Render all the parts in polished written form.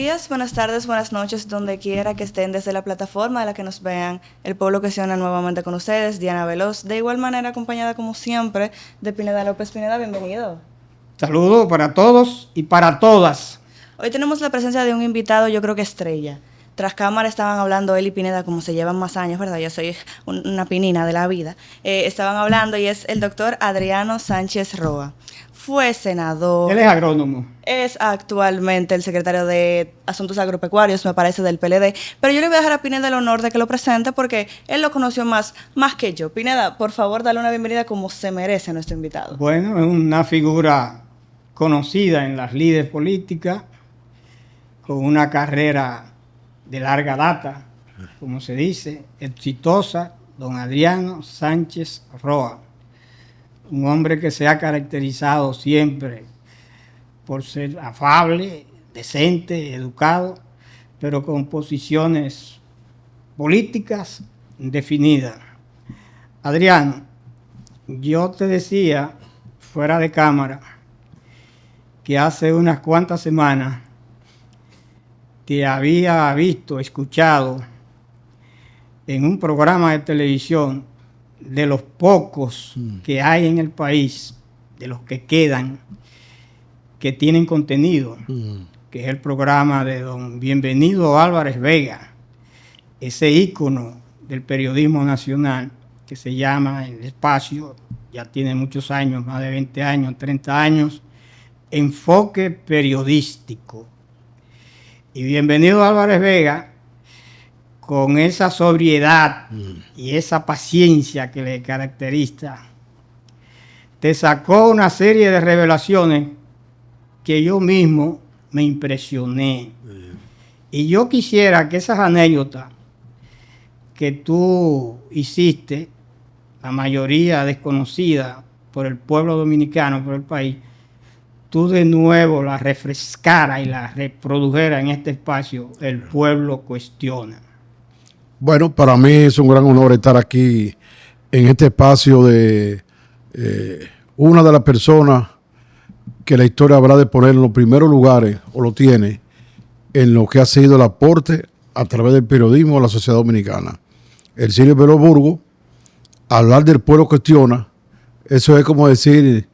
días, buenas tardes, buenas noches, donde quiera que estén desde la plataforma de la que nos vean. El Pueblo Cuestiona nuevamente con ustedes, Diana Veloz. De igual manera, acompañada como siempre de Pineda López. Pineda, bienvenido. Saludos para todos y para todas. Hoy tenemos la presencia de un invitado, yo creo que estrella. Tras cámara estaban hablando él y Pineda, como se llevan más años, ¿verdad? Yo soy una pinina de la vida. Estaban hablando y es el doctor Adriano Sánchez Roa. Fue senador. Él es agrónomo. Es actualmente el secretario de Asuntos Agropecuarios, me parece, del PLD. Pero yo le voy a dejar a Pineda el honor de que lo presente porque él lo conoció más que yo. Pineda, por favor, dale una bienvenida como se merece a nuestro invitado. Bueno, es una figura conocida en las lides políticas, con una carrera de larga data, como se dice, exitosa, don Adriano Sánchez Roa. Un hombre que se ha caracterizado siempre por ser afable, decente, educado, pero con posiciones políticas definidas. Adriano, yo te decía, fuera de cámara, que hace unas cuantas semanas te había visto, escuchado en un programa de televisión de los pocos que hay en el país, de los que quedan, que tienen contenido, que es el programa de don Bienvenido Álvarez Vega, ese ícono del periodismo nacional que se llama El Espacio, ya tiene muchos años, más de 20 años, 30 años, Enfoque Periodístico. Y Bienvenido Álvarez Vega, con esa sobriedad y esa paciencia que le caracteriza, te sacó una serie de revelaciones que yo mismo me impresioné. Y yo quisiera que esas anécdotas que tú hiciste, la mayoría desconocida por el pueblo dominicano, por el país, tú de nuevo las refrescara y las reprodujera en este espacio, El Pueblo Cuestiona. Bueno, para mí es un gran honor estar aquí en este espacio de una de las personas que la historia habrá de poner en los primeros lugares, o lo tiene, en lo que ha sido el aporte a través del periodismo a la sociedad dominicana. Hercilio Pérez Burgos, hablar del pueblo cuestiona, eso es como decir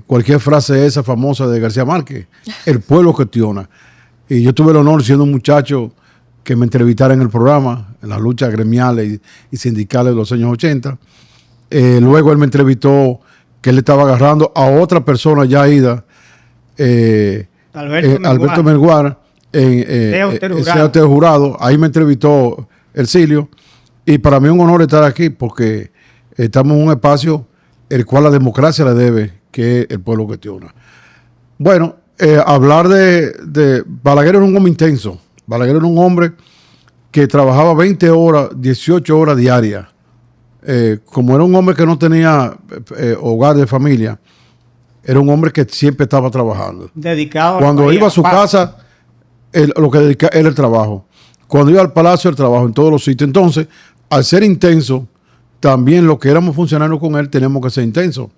cualquier frase esa famosa de García Márquez, el pueblo cuestiona. Y yo tuve el honor, siendo un muchacho, que me entrevistara en el programa, en las luchas gremiales y sindicales de los años 80. Luego él me entrevistó que él estaba agarrando a otra persona ya ida, Alberto Menguar, en Sea Jurado. Ahí me entrevistó Hercilio. Y para mí es un honor estar aquí porque estamos en un espacio el cual la democracia le debe, que es el pueblo cuestiona. Bueno, hablar de Balaguer era un hombre intenso. Balaguer era un hombre que trabajaba 20 horas, 18 horas diarias. Como era un hombre que no tenía hogar de familia, era un hombre que siempre estaba trabajando. Dedicado. Cuando iba a su casa, lo que dedicaba era el trabajo. Cuando iba al palacio, el trabajo, en todos los sitios. Entonces, al ser intenso, también los que éramos funcionarios con él tenemos que ser intensos.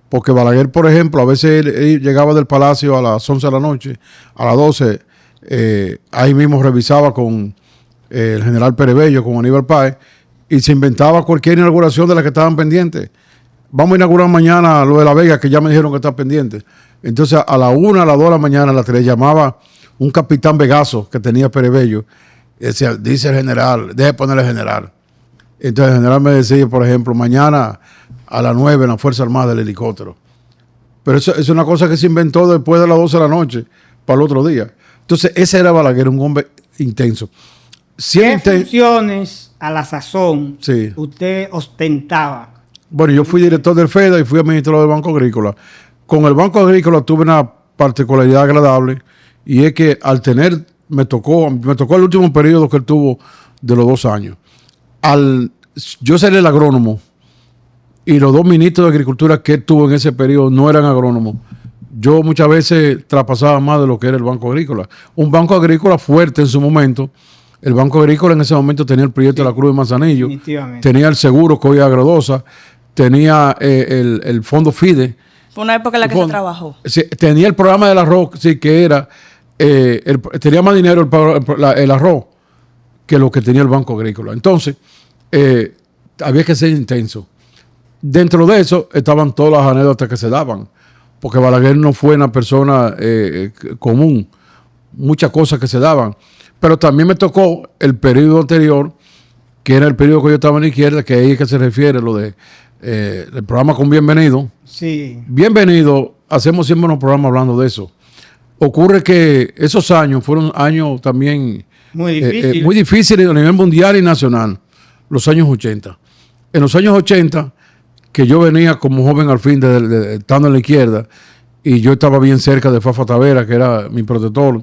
Porque Balaguer, por ejemplo, a veces él llegaba del palacio a las 11 de la noche, a las 12, ahí mismo revisaba con el general Pérez Bello, con Aníbal Páez, y se inventaba cualquier inauguración de las que estaban pendientes. Vamos a inaugurar mañana lo de La Vega, que ya me dijeron que está pendiente. Entonces, a la 1, a las 2 de la mañana, a las 3, llamaba un capitán Vegaso que tenía Pérez Bello, y decía, dice el general, deje ponerle general. Entonces el general me decía, por ejemplo, mañana a las 9 en la Fuerza Armada del helicóptero. Pero eso es una cosa que se inventó después de las 12 de la noche, para el otro día. Entonces ese era Balaguer, un hombre intenso. ¿Qué funciones a la sazón usted ostentaba? Bueno, yo fui director del FEDA y fui administrador del Banco Agrícola. Con el Banco Agrícola tuve una particularidad agradable, y es que al tener, me tocó el último periodo que él tuvo de los 2 años. Yo ser el agrónomo, y los 2 ministros de Agricultura que él tuvo en ese periodo no eran agrónomos, yo muchas veces traspasaba más de lo que era el Banco Agrícola. Un Banco Agrícola fuerte en su momento. El Banco Agrícola en ese momento tenía el proyecto de la Cruz de Manzanillo, tenía el seguro que hoy es Agrodosa, tenía el fondo FIDE. Fue una época en la que se trabajó. Sí, tenía el programa del arroz, sí, que era tenía más dinero el arroz que lo que tenía el Banco Agrícola. Entonces, había que ser intenso. Dentro de eso estaban todas las anécdotas que se daban, porque Balaguer no fue una persona común, muchas cosas que se daban. Pero también me tocó el periodo anterior, que era el periodo que yo estaba en la izquierda, que ahí es que se refiere lo de el programa con Bienvenido. Sí. Bienvenido, hacemos siempre unos programas hablando de eso. Ocurre que esos años fueron años también muy difíciles a nivel mundial y nacional, los años 80. En los años 80, que yo venía como joven al fin de estando en la izquierda, y yo estaba bien cerca de Fafa Tavera, que era mi protector,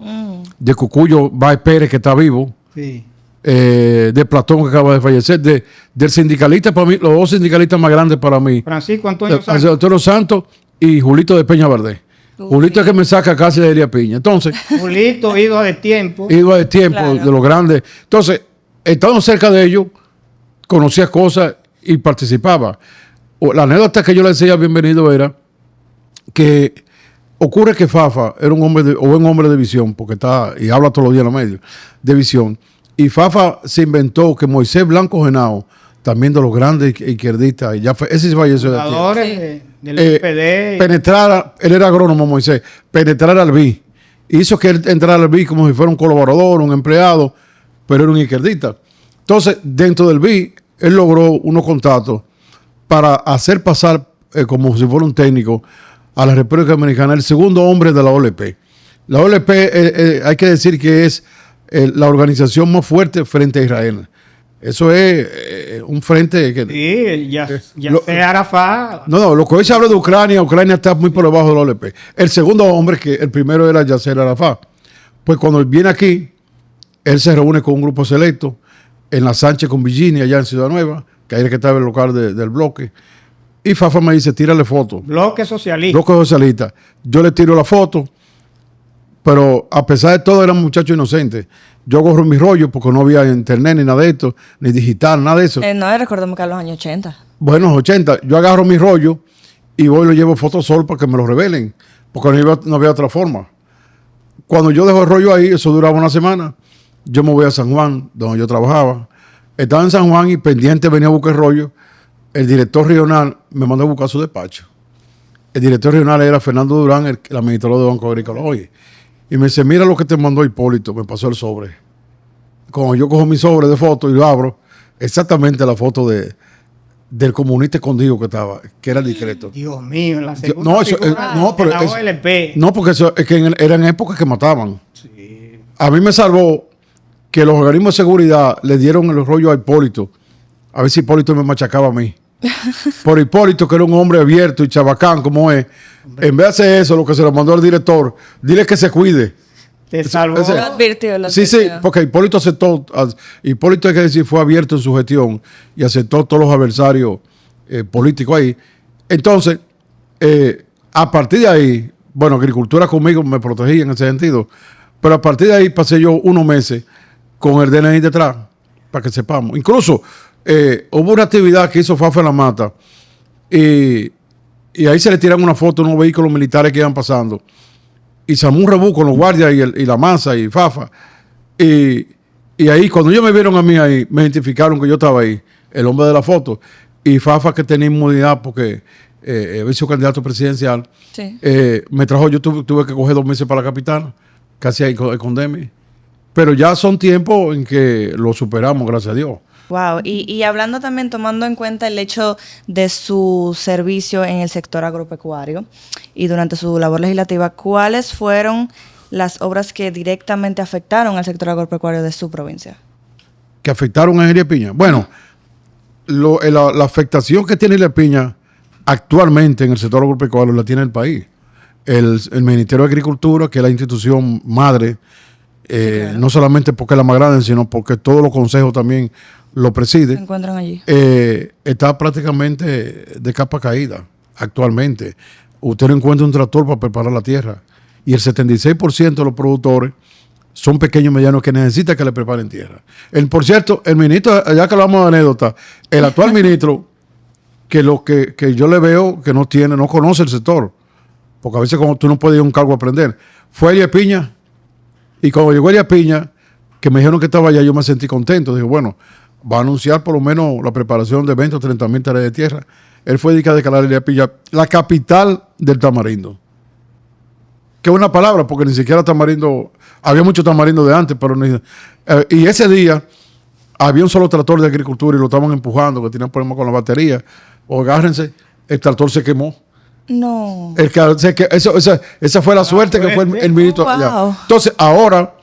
de Cucuyo Báez Pérez, que está vivo, Sí. De Platón, que acaba de fallecer, del sindicalista, para mí, los dos sindicalistas más grandes para mí, Francisco Antonio Santos. Antonio Santos y Julito de Peña Verde. Julito es que me saca casi de Elia Piña. Entonces, Julito, ídolo de tiempo. iba de tiempo, Claro. de los grandes. Entonces, estando cerca de ellos, conocía cosas y participaba. La anécdota que yo le decía Bienvenido era que ocurre que Fafa era un hombre de visión, porque está, y habla todos los días en los medios, de visión. Y Fafa se inventó que Moisés Blanco Genao, también de los grandes izquierdistas, y ya fue, ese se falleció de tiempo, Fundadores del SPD. penetrara, él era agrónomo Moisés, penetrar al BI. Hizo que él entrara al BI como si fuera un colaborador, un empleado, pero era un izquierdista. Entonces, dentro del BI, él logró unos contactos para hacer pasar como si fuera un técnico a la República Dominicana, el segundo hombre de la OLP. La OLP, hay que decir que es la organización más fuerte frente a Israel. Eso es un frente que... Sí, ya lo- sé Arafat. No, lo que hoy se habla de Ucrania está muy por debajo de la OLP. El segundo hombre, que el primero era Yasser Arafat. Pues cuando él viene aquí, él se reúne con un grupo selecto en la Sánchez con Virginia, allá en Ciudad Nueva, que ahí es que estaba el local del bloque. Y Fafa me dice, tírale foto. Bloque socialista. Bloque socialista. Yo le tiro la foto, pero a pesar de todo eran muchachos inocentes. Yo agarro mi rollo porque no había internet ni nada de esto, ni digital, nada de eso. No, recordemos que a los años 80. Bueno, 80, yo agarro mi rollo y voy y lo llevo a Fotosol para que me lo revelen, porque no había otra forma. Cuando yo dejo el rollo ahí, eso duraba una semana, yo me voy a San Juan, donde yo trabajaba. Estaba en San Juan y pendiente venía a buscar el rollo. El director regional me mandó a buscar su despacho. El director regional era Fernando Durán, el administrador de Banco Agrícola. Oye, y me dice, mira lo que te mandó Hipólito, me pasó el sobre. Cuando yo cojo mi sobre de foto y lo abro, exactamente la foto del comunista escondido que estaba, que era el discreto. Dios mío, en la segunda No, eso, figura no, pero de la eso- OLP. No, porque eso es que eran épocas que mataban. Sí. A mí me salvó que los organismos de seguridad le dieron el rollo a Hipólito, a ver si Hipólito me machacaba a mí. Por Hipólito, que era un hombre abierto y chabacán como es, en vez de hacer eso, lo que se lo mandó al director, dile que se cuide. Te salvó. ese- Lo advirtió, lo Sí, advirtió. porque Hipólito aceptó, Hipólito hay que decir, fue abierto en su gestión y aceptó todos los adversarios políticos ahí. Entonces, a partir de ahí, bueno, Agricultura conmigo me protegía en ese sentido, pero a partir de ahí pasé yo unos meses con el DNI detrás, para que sepamos. Incluso hubo una actividad que hizo Fafa en la Mata y ahí se le tiran una foto a unos vehículos militares que iban pasando. Y se armó un rebú con los guardias y la masa y Fafa. Y ahí, cuando ellos me vieron a mí ahí, me identificaron que yo estaba ahí, el hombre de la foto. Y Fafa, que tenía inmunidad porque había sido candidato presidencial, Sí. me trajo, yo tuve que coger 2 meses para la capital, casi ahí con Demi. Pero ya son tiempos en que lo superamos, gracias a Dios. Wow, y hablando también, tomando en cuenta el hecho de su servicio en el sector agropecuario y durante su labor legislativa, ¿cuáles fueron las obras que directamente afectaron al sector agropecuario de su provincia? Que afectaron a Elia Piña. Bueno, la afectación que tiene Elia Piña actualmente en el sector agropecuario la tiene el país. El Ministerio de Agricultura, que es la institución madre, claro. no solamente porque es la más grande, sino porque todos los consejos también lo ¿Se preside, encuentran allí? está prácticamente de capa caída actualmente. Usted no encuentra un tractor para preparar la tierra y el 76% de los productores son pequeños y medianos que necesitan que le preparen tierra. Por cierto, el ministro, ya que hablamos de anécdota, el actual ministro, que lo que yo le veo que no conoce el sector, porque a veces como tú no puedes ir a un cargo a aprender, fue Elia Piña Y cuando llegó Elías Piña, que me dijeron que estaba allá, yo me sentí contento. Dije, bueno, va a anunciar por lo menos la preparación de 20 o 30 mil tareas de tierra. Él fue dedicado a declarar Elías Piña la capital del tamarindo. Que es una palabra, porque ni siquiera tamarindo, había mucho tamarindo de antes, pero y ese día había un solo tractor de agricultura y lo estaban empujando, que tenían problemas con la batería. O agárrense, el tractor se quemó. No. Esa fue la suerte que fue el ministro. Wow. Ya. Entonces, ahora,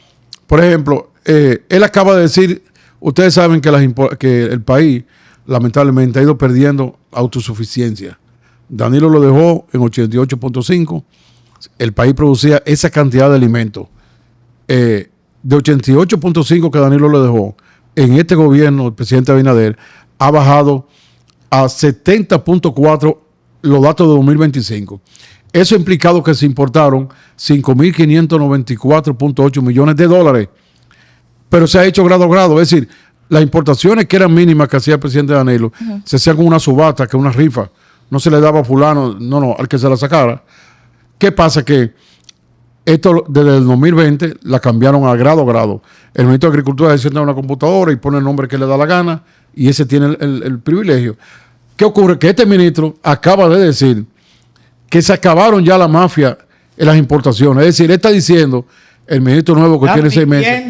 por ejemplo, él acaba de decir, ustedes saben que el país lamentablemente ha ido perdiendo autosuficiencia. Danilo lo dejó en 88.5. El país producía esa cantidad de alimentos. De 88.5 que Danilo lo dejó, en este gobierno, el presidente Abinader, ha bajado a 70.4 los datos de 2025. Eso ha implicado que se importaron 5.594.8 millones de dólares. Pero se ha hecho grado a grado. Es decir, las importaciones que eran mínimas que hacía el presidente Danilo, se hacían con una subasta, que una rifa. No se le daba a fulano, no, al que se la sacara. ¿Qué pasa? Que esto desde el 2020 la cambiaron a grado. El ministro de Agricultura se sienta en una computadora y pone el nombre que le da la gana y ese tiene el privilegio. ¿Qué ocurre? Que este ministro acaba de decir que se acabaron ya la mafia en las importaciones. Es decir, él está diciendo, el ministro nuevo que tiene 6 meses,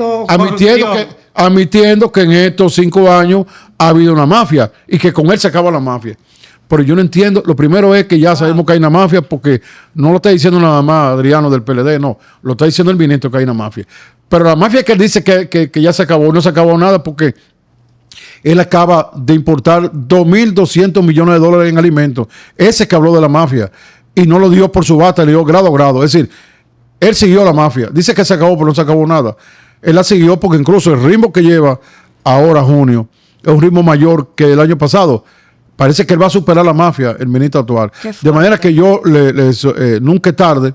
admitiendo que en estos 5 años ha habido una mafia y que con él se acaba la mafia. Pero yo no entiendo. Lo primero es que ya sabemos que hay una mafia, porque no lo está diciendo nada más Adriano del PLD, no, lo está diciendo el ministro que hay una mafia. Pero la mafia que él dice que ya se acabó, no se acabó nada, porque él acaba de importar 2.200 millones de dólares en alimentos. Ese que habló de la mafia y no lo dio por subasta, le dio grado a grado. Es decir, él siguió la mafia. Dice que se acabó, pero no se acabó nada. Él la siguió porque incluso el ritmo que lleva ahora junio es un ritmo mayor que el año pasado. Parece que él va a superar la mafia, el ministro actual. De manera que yo nunca es tarde.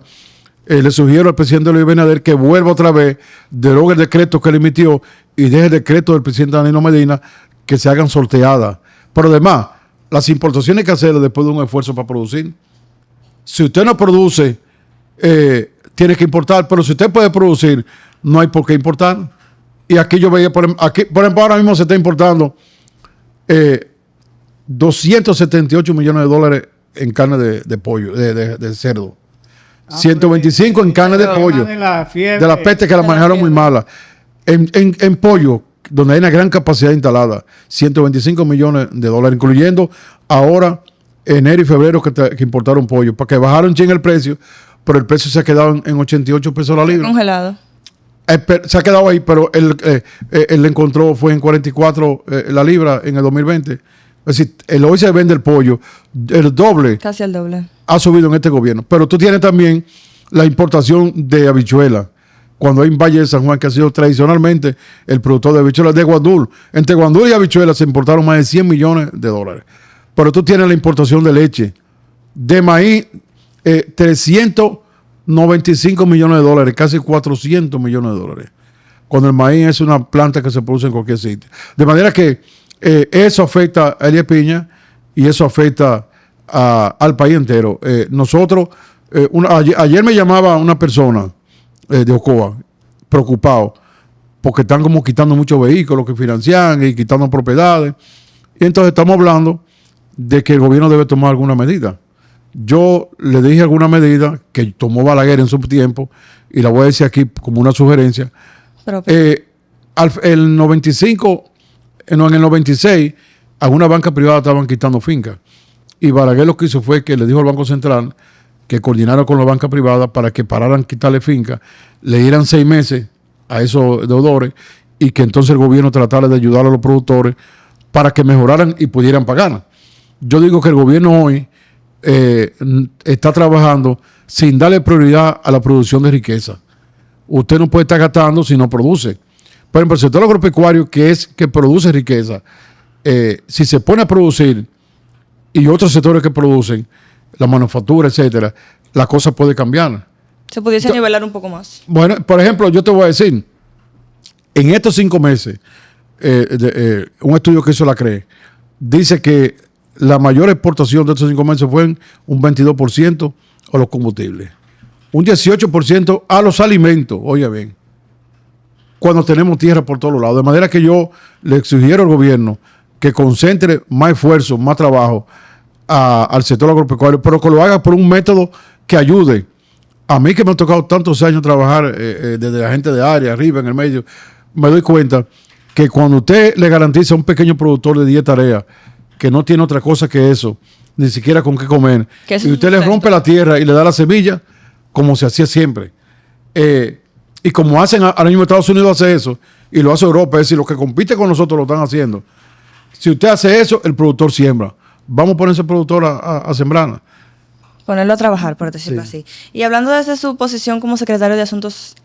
Le sugiero al presidente Luis Abinader que vuelva otra vez, derogue el decreto que él emitió y deje el decreto del presidente Danilo Medina, que se hagan sorteadas. Pero además, las importaciones hay que hacerlas después de un esfuerzo para producir. Si usted no produce, tiene que importar, pero si usted puede producir, no hay por qué importar. Y aquí yo veía, por ejemplo, ahora mismo se está importando 278 millones de dólares en carne de pollo, de cerdo. 125 en carne de pollo. De la peste que la manejaron muy mala. En pollo, donde hay una gran capacidad instalada, 125 millones de dólares, incluyendo ahora enero y febrero que importaron pollo, para que bajaron en el precio, pero el precio se ha quedado en 88 pesos la libra. Congelado. Se ha quedado ahí, pero él encontró, fue en 44 la libra en el 2020. Es decir, hoy se vende el pollo, el doble. Casi el doble. Ha subido en este gobierno. Pero tú tienes también la importación de habichuelas. Cuando hay en Valle de San Juan, que ha sido tradicionalmente el productor de habichuelas de Guandul. Entre Guandul y habichuelas se importaron más de 100 millones de dólares. Pero tú tienes la importación de leche, de maíz, 395 millones de dólares, casi 400 millones de dólares. Cuando el maíz es una planta que se produce en cualquier sitio. De manera que eso afecta a Elías Piña y eso afecta al país entero. Nosotros, ayer me llamaba una persona de Ocoa, preocupado, porque están como quitando muchos vehículos que financian y quitando propiedades. Y entonces estamos hablando de que el gobierno debe tomar alguna medida. Yo le dije alguna medida que tomó Balaguer en su tiempo y la voy a decir aquí como una sugerencia. El 95, en el 96, algunas bancas privadas estaban quitando fincas. Y Balaguer lo que hizo fue que le dijo al Banco Central que coordinara con la banca privada para que pararan quitarle fincas, le dieran 6 meses a esos deudores y que entonces el gobierno tratara de ayudar a los productores para que mejoraran y pudieran pagar. Yo digo que el gobierno hoy está trabajando sin darle prioridad a la producción de riqueza. Usted no puede estar gastando si no produce. Por ejemplo, el sector agropecuario, que produce riqueza, si se pone a producir y otros sectores que producen, la manufactura, etcétera, la cosa puede cambiar. Se pudiese nivelar un poco más. Bueno, por ejemplo, yo te voy a decir, en estos 5 meses, un estudio que hizo la CRE dice que la mayor exportación de estos 5 meses fue un 22% a los combustibles, un 18% a los alimentos, oye bien, cuando tenemos tierra por todos lados. De manera que yo le sugiero al gobierno que concentre más esfuerzo, más trabajo al sector agropecuario, pero que lo haga por un método que ayude. A mí que me ha tocado tantos años trabajar desde la gente de área, arriba, en el medio, me doy cuenta que cuando usted le garantiza a un pequeño productor de 10 tareas que no tiene otra cosa que eso, ni siquiera con qué comer, y usted le rompe la tierra y le da la semilla, como se hacía siempre. Y como hacen ahora mismo Estados Unidos hace eso, y lo hace Europa, es decir, los que compiten con nosotros lo están haciendo. Si usted hace eso, el productor siembra. Vamos a poner ese productor a sembrar. Ponerlo a trabajar, por decirlo así. Y hablando desde su posición como secretario de Asuntos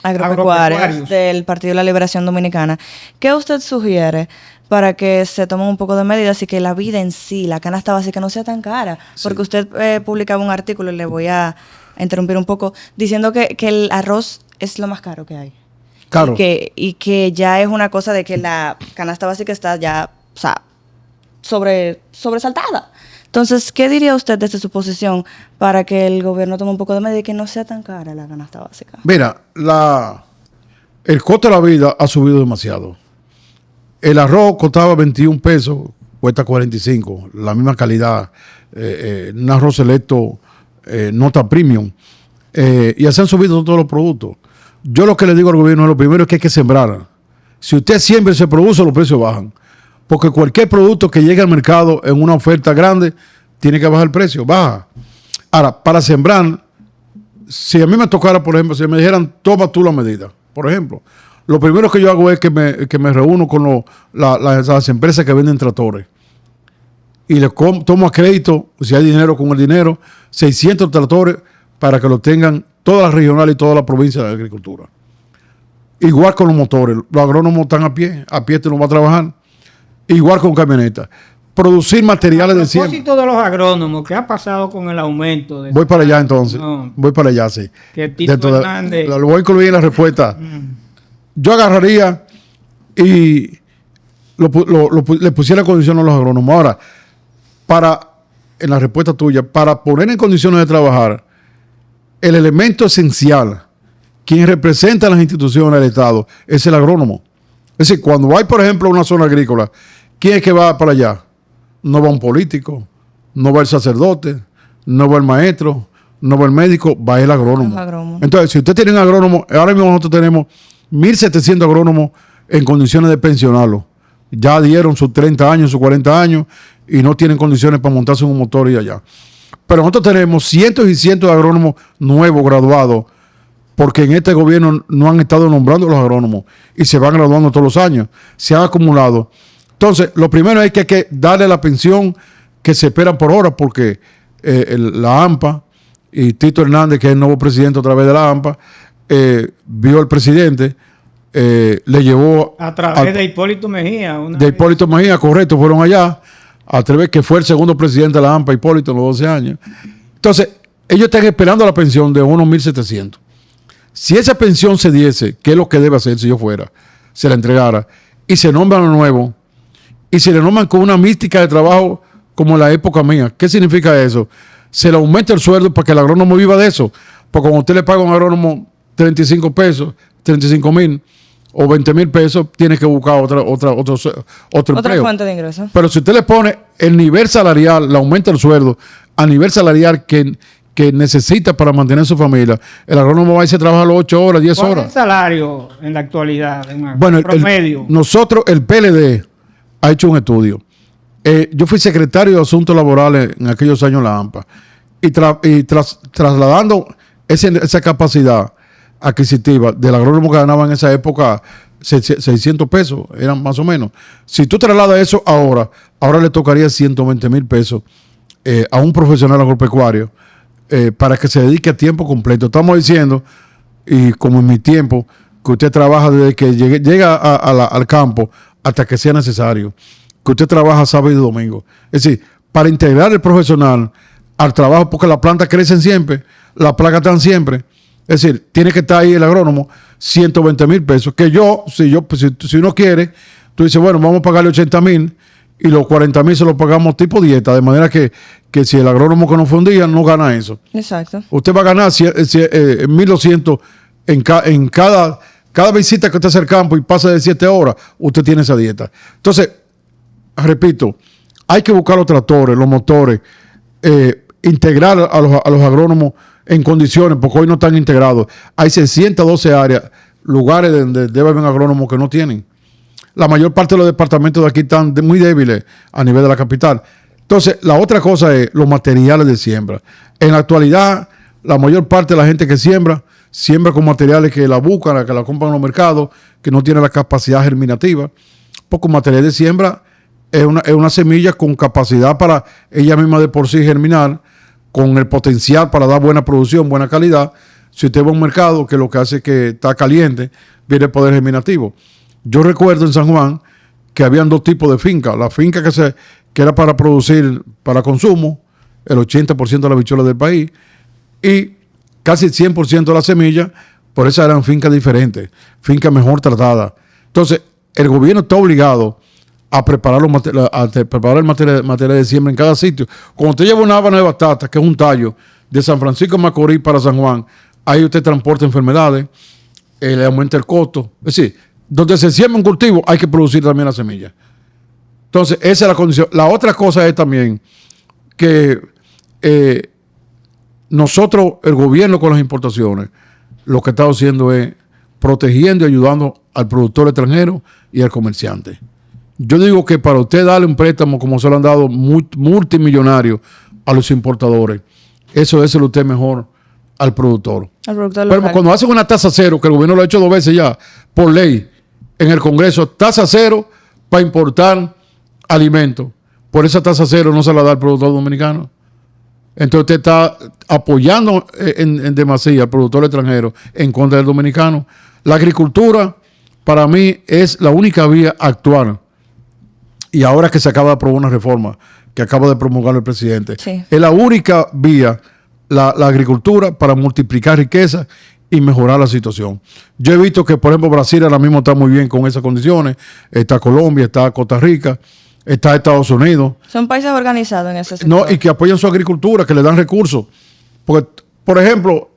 Agropecuarios del Partido de la Liberación Dominicana, ¿qué usted sugiere para que se tomen un poco de medidas y que la vida en sí, la canasta básica, no sea tan cara? Porque usted publicaba un artículo, y le voy a interrumpir un poco, diciendo que el arroz es lo más caro que hay. Claro. Y que ya es una cosa de que la canasta básica está ya, o sea, sobresaltada. Entonces, ¿qué diría usted desde su posición para que el gobierno tome un poco de medida y que no sea tan cara la canasta básica? Mira, el costo de la vida ha subido demasiado. El arroz costaba 21 pesos, cuesta 45, la misma calidad, un arroz selecto, nota premium, y así han subido todos los productos. Yo lo que le digo al gobierno, lo primero es que hay que sembrar. Si usted siembra y se produce, los precios bajan. Porque cualquier producto que llegue al mercado en una oferta grande, tiene que bajar el precio, baja. Ahora, para sembrar, si a mí me tocara, por ejemplo, si me dijeran, toma tú la medida, por ejemplo, lo primero que yo hago es que me reúno con las empresas que venden tractores. Y les tomo a crédito, si hay dinero con el dinero, 600 tractores para que lo tengan todas las regionales y todas las provincias de agricultura. Igual con los motores, los agrónomos están a pie tú no vas a trabajar. Igual con camionetas. Producir materiales de siembra. A propósito de los agrónomos, ¿qué ha pasado con el aumento? Voy para allá entonces. Voy para allá, sí. Que Tito Hernández... Lo voy a incluir en la respuesta. Yo agarraría y le pusiera condiciones a los agrónomos. Ahora, en la respuesta tuya, para poner en condiciones de trabajar, el elemento esencial, quien representa a las instituciones del Estado, es el agrónomo. Es decir, cuando hay, por ejemplo, una zona agrícola, ¿quién es que va para allá? No va un político, no va el sacerdote, no va el maestro, no va el médico, va el agrónomo. Entonces, si usted tiene un agrónomo, ahora mismo nosotros tenemos 1.700 agrónomos en condiciones de pensionarlo. Ya dieron sus 30 años, sus 40 años y no tienen condiciones para montarse en un motor y allá. Pero nosotros tenemos cientos y cientos de agrónomos nuevos, graduados, porque en este gobierno no han estado nombrando los agrónomos y se van graduando todos los años. Se han acumulado. Entonces, lo primero es que hay que darle la pensión que se espera por hora, porque la AMPA y Tito Hernández, que es el nuevo presidente a través de la AMPA, vio al presidente, le llevó... A través de Hipólito Mejía. Hipólito Mejía, correcto, fueron allá, a través que fue el segundo presidente de la AMPA, Hipólito, en los 12 años. Entonces, ellos están esperando la pensión de unos 1.700. Si esa pensión se diese, que es lo que debe hacer si yo fuera, se la entregara, y se nombra lo nuevo, y se le nombran con una mística de trabajo como en la época mía. ¿Qué significa eso? Se le aumenta el sueldo para que el agrónomo viva de eso. Porque cuando usted le paga a un agrónomo 35 pesos, 35,000 o 20,000 pesos, tiene que buscar otro empleo. Fuente de ingresos. Pero si usted le pone el nivel salarial, le aumenta el sueldo a nivel salarial que necesita para mantener su familia, el agrónomo va a irse a trabajar 8 horas, 10 horas. ¿Cuál es el salario en la actualidad? Bueno, promedio. Nosotros, el PLD, ha hecho un estudio. Yo fui secretario de Asuntos Laborales en aquellos años en la AMPA y trasladando esa capacidad adquisitiva del agrónomo que ganaba en esa época 600 pesos, eran más o menos. Si tú trasladas eso ahora le tocaría 120,000 pesos a un profesional agropecuario para que se dedique a tiempo completo. Estamos diciendo, y como en mi tiempo, que usted trabaja desde que llega al campo hasta que sea necesario, que usted trabaja sábado y domingo. Es decir, para integrar el profesional al trabajo, porque las plantas crecen siempre, las plagas están siempre. Es decir, tiene que estar ahí el agrónomo, 120,000 pesos. Que si uno quiere, tú dices, bueno, vamos a pagarle 80,000 y los 40,000 se los pagamos tipo dieta, de manera que si el agrónomo que no fue un día, no gana eso. Exacto. Usted va a ganar 1.200 en cada cada visita que usted hace al campo y pasa de 7 horas, usted tiene esa dieta. Entonces, repito, hay que buscar los tractores, los motores, integrar a los agrónomos en condiciones, porque hoy no están integrados. Hay 612 áreas, lugares donde debe haber agrónomos que no tienen. La mayor parte de los departamentos de aquí están muy débiles a nivel de la capital. Entonces, la otra cosa es los materiales de siembra. En la actualidad, la mayor parte de la gente que siembra con materiales que la buscan, que la compran en los mercados, que no tienen la capacidad germinativa. Porque material de siembra es una semilla con capacidad para ella misma de por sí germinar, con el potencial para dar buena producción, buena calidad. Si usted va a un mercado que lo que hace es que está caliente, viene el poder germinativo. Yo recuerdo en San Juan que habían 2 tipos de fincas. La finca que era para producir, para consumo, el 80% de las bichuelas del país, y casi el 100% de las semillas, por eso eran fincas diferentes, fincas mejor tratadas. Entonces, el gobierno está obligado a preparar el material de siembra en cada sitio. Cuando usted lleva una habana de batata, que es un tallo, de San Francisco de Macorís para San Juan, ahí usted transporta enfermedades, le aumenta el costo. Es decir, donde se siembra un cultivo, hay que producir también la semilla. Entonces, esa es la condición. La otra cosa es también que nosotros, el gobierno con las importaciones, lo que está haciendo es protegiendo y ayudando al productor extranjero y al comerciante. Yo digo que para usted darle un préstamo como se lo han dado multimillonarios a los importadores, eso es usted mejor al productor. Al productor Pero local. cuando hacen una tasa cero, que el gobierno lo ha hecho 2 veces ya, por ley, en el Congreso, tasa cero para importar alimentos. Por esa tasa cero no se la da al productor dominicano. Entonces usted está apoyando en demasía al productor extranjero en contra del dominicano. La agricultura, para mí, es la única vía actual. Y ahora que se acaba de aprobar una reforma que acaba de promulgar el presidente, Sí. es la única vía, la agricultura, para multiplicar riqueza y mejorar la situación. Yo he visto que, por ejemplo, Brasil ahora mismo está muy bien con esas condiciones. Está Colombia, está Costa Rica, está Estados Unidos. Son países organizados en ese sector. No, y que apoyan su agricultura, que le dan recursos. Porque, por ejemplo,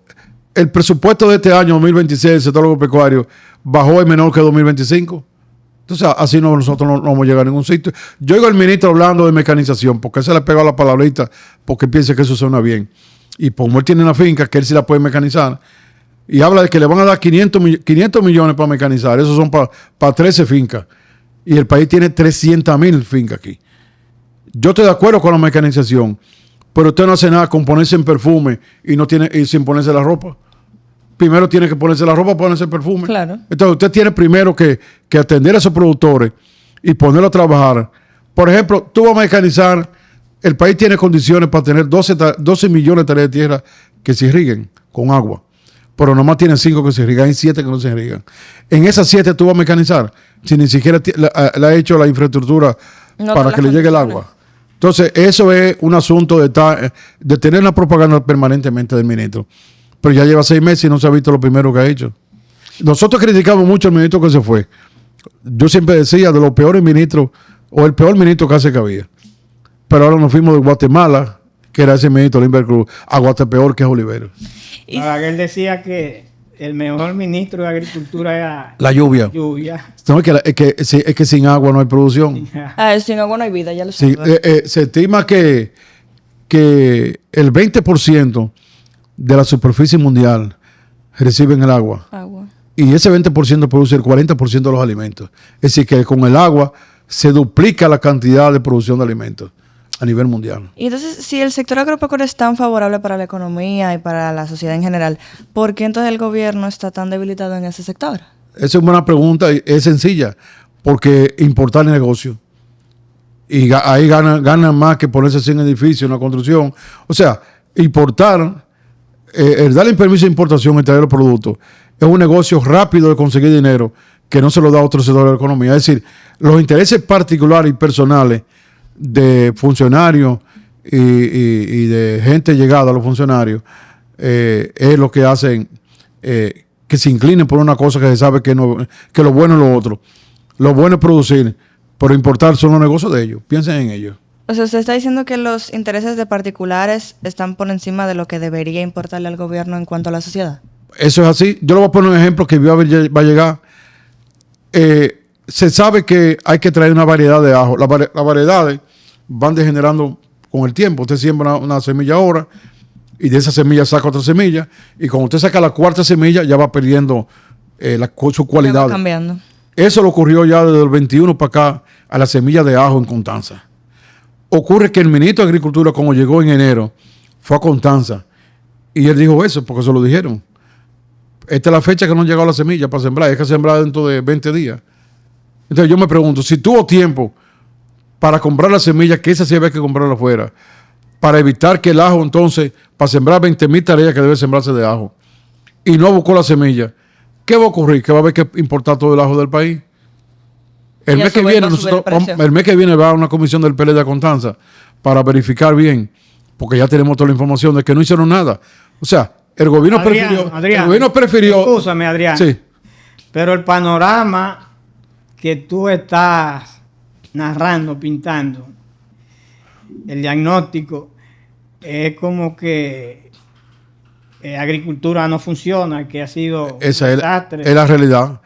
el presupuesto de este año, 2026, del sector agropecuario, bajó, es menor que 2025. Entonces, así nosotros no vamos a llegar a ningún sitio. Yo oigo al ministro hablando de mecanización, porque él se le pegó a la palabrita, porque piensa que eso suena bien. Y como él tiene una finca, que él sí la puede mecanizar, y habla de que le van a dar 500 millones para mecanizar. Esos son para 13 fincas. Y el país tiene 300,000 fincas aquí. Yo estoy de acuerdo con la mecanización, pero usted no hace nada con ponerse en perfume y sin ponerse la ropa. Primero tiene que ponerse la ropa para ponerse el perfume. Claro. Entonces usted tiene primero que atender a esos productores y ponerlo a trabajar. Por ejemplo, tú vas a mecanizar, el país tiene condiciones para tener 12 millones de tareas de tierra que se irriguen con agua. Pero nomás tienen 5 que se irrigan, hay 7 que no se irrigan. En esas 7 tú vas a mecanizar, si ni siquiera le ha hecho la infraestructura No para todas que le las llegue el condiciones. agua. Entonces, eso es un asunto de tener una propaganda permanentemente del ministro. Pero ya lleva 6 meses y no se ha visto lo primero que ha hecho. Nosotros criticamos mucho al ministro que se fue. Yo siempre decía de los peores ministros, o el peor ministro que hace que había. Pero ahora nos fuimos de Guatemala, que era ese ministro Limber Cruz, a Guatepeor, que es Olivero. Y- Balaguer decía que el mejor ministro de Agricultura era La lluvia. lluvia. No, es que sin agua no hay producción. sin agua no hay vida, ya lo Sí, sabes. se estima que el 20% de la superficie mundial reciben el agua. Agua. Y ese 20% produce el 40% de los alimentos. Es decir, que con el agua se duplica la cantidad de producción de alimentos a nivel mundial. Y entonces, si el sector agropecuario es tan favorable para la economía y para la sociedad en general, ¿por qué entonces el gobierno está tan debilitado en ese sector? Esa es una buena pregunta, y es sencilla, porque importar el negocio. Y ahí ganan más que ponerse sin edificio, una construcción. O sea, importar, el darle permiso de importación y traer los productos, es un negocio rápido de conseguir dinero que no se lo da a otro sector de la economía. Es decir, los intereses particulares y personales de funcionarios y de gente llegada a los funcionarios es lo que hacen que se inclinen por una cosa que se sabe que lo bueno es lo otro. Lo bueno es producir, pero importar son los negocios de ellos. Piensen en ellos. O sea, usted está diciendo que los intereses de particulares están por encima de lo que debería importarle al gobierno en cuanto a la sociedad. Eso es así. Yo le voy a poner un ejemplo que va a llegar. Se sabe que hay que traer una variedad de ajo. Las variedades van degenerando con el tiempo. Usted siembra una semilla ahora y de esa semilla saca otra semilla. Y cuando usted saca la cuarta semilla ya va perdiendo su cualidad. Va cambiando. Eso le ocurrió ya desde el 21 para acá a la semilla de ajo en Constanza. Ocurre que el ministro de Agricultura, como llegó en enero, fue a Constanza. Y él dijo eso, porque se lo dijeron. Esta es la fecha que no han llegado la semilla para sembrar. Hay que sembrar dentro de 20 días. Entonces yo me pregunto, si tuvo tiempo para comprar la semilla, que esa sí había que comprarla afuera, para evitar que el ajo, entonces, para sembrar 20,000 tareas que debe sembrarse de ajo, y no buscó la semilla, ¿qué va a ocurrir? Que va a haber que importar todo el ajo del país. El mes que viene va a una comisión del PLD de Constanza para verificar bien, porque ya tenemos toda la información de que no hicieron nada. O sea, el gobierno prefirió. Escúchame, Adrián. Sí. Pero el panorama que tú estás narrando, pintando, el diagnóstico, es como que agricultura no funciona, que ha sido esa un desastre. Es la realidad.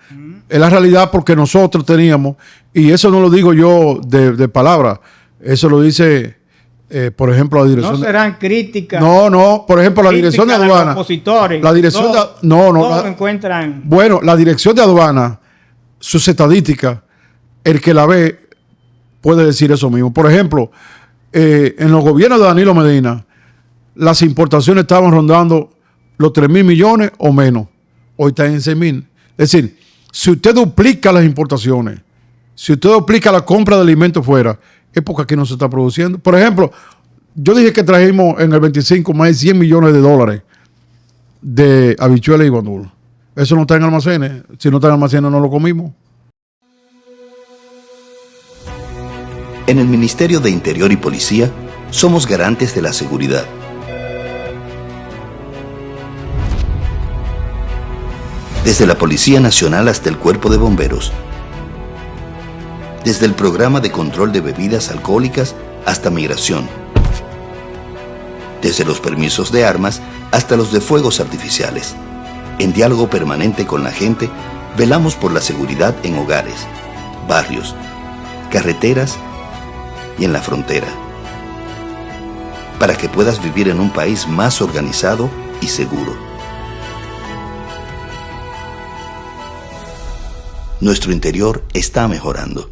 Es la realidad porque nosotros teníamos, y eso no lo digo yo de palabra, eso lo dice, por ejemplo, la dirección. No serán críticas. No, por ejemplo, la dirección de aduana. Los opositores. La dirección todos encuentran. Bueno, la dirección de aduana, sus estadísticas, el que la ve puede decir eso mismo. Por ejemplo, en los gobiernos de Danilo Medina, las importaciones estaban rondando los 3,000 millones o menos. Hoy están en 6,000. Es decir, si usted duplica las importaciones, si usted duplica la compra de alimentos fuera, es porque aquí no se está produciendo. Por ejemplo, yo dije que trajimos en el 25 más de 100 millones de dólares de habichuelas y guandul. Eso no está en almacenes. Si no está en almacenes, no lo comimos. En el Ministerio de Interior y Policía somos garantes de la seguridad. Desde la Policía Nacional hasta el Cuerpo de Bomberos. Desde el Programa de Control de Bebidas Alcohólicas hasta Migración. Desde los permisos de armas hasta los de fuegos artificiales. En diálogo permanente con la gente, velamos por la seguridad en hogares, barrios, carreteras y en la frontera. Para que puedas vivir en un país más organizado y seguro. Nuestro interior está mejorando.